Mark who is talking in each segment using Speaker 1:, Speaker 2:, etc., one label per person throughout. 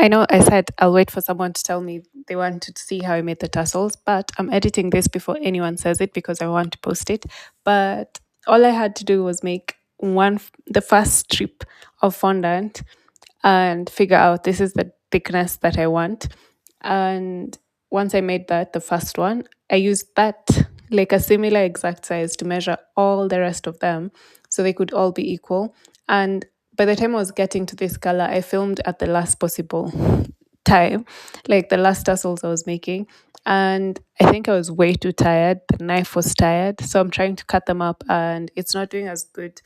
Speaker 1: I know I said I'll wait for someone to tell me they wanted to see how I made the tassels, but I'm editing this before anyone says it because I want to post it. But all I had to do was make the first strip of fondant and figure out this is the thickness that I want. And once I made that, the first one, I used that like a similar exact size to measure all the rest of them so they could all be equal. And by the time I was getting to this color, I filmed at the last possible time, like the last tassels I was making. And I think I was way too tired. The knife was tired. So I'm trying to cut them up and it's not doing as good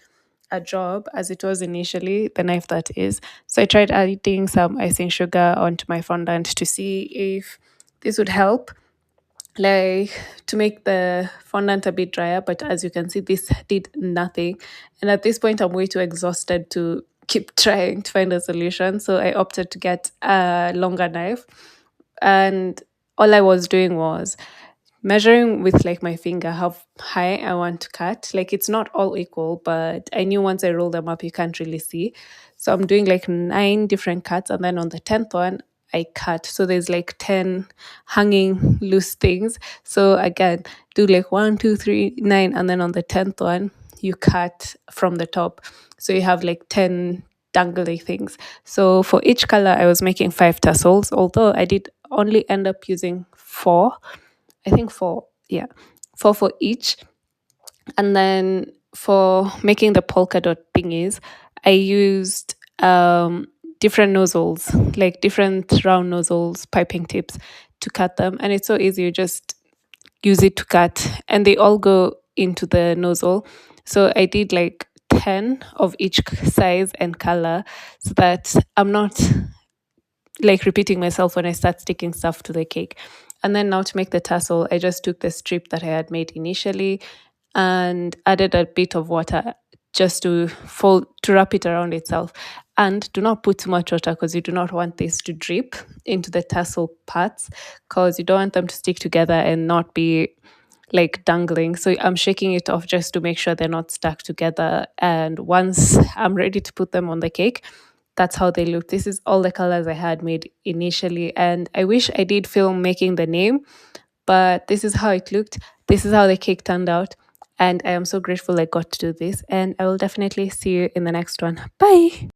Speaker 1: a job as it was initially, the knife that is. So I tried adding some icing sugar onto my fondant to see if this would help, like to make the fondant a bit drier. But as you can see, this did nothing. And at this point, I'm way too exhausted to keep trying to find a solution. So I opted to get a longer knife. And all I was doing was measuring with like my finger how high I want to cut. Like it's not all equal, but I knew once I roll them up, you can't really see. So I'm doing like 9 different cuts, and then on the 10th one, I cut. So there's like 10 hanging loose things. So again, do like 1, 2, 3, 9, and then on the 10th one, you cut from the top. So you have like 10 dangly things. So for each color, I was making 5 tassels, although I did only end up using 4. I think 4, yeah, 4 for each. And then for making the polka dot thingies, I used different nozzles, like different round nozzles, piping tips to cut them. And it's so easy, you just use it to cut, and they all go into the nozzle. So I did like 10 of each size and color so that I'm not like repeating myself when I start sticking stuff to the cake. And then now to make the tassel, I just took the strip that I had made initially and added a bit of water just to wrap it around itself. And do not put too much water because you do not want this to drip into the tassel parts, because you don't want them to stick together and not be like dangling. So I'm shaking it off just to make sure they're not stuck together. And once I'm ready to put them on the cake, that's how they look. This is all the colors I had made initially. And I wish I did film making the name, but this is how it looked. This is how the cake turned out. And I am so grateful I got to do this. And I will definitely see you in the next one. Bye.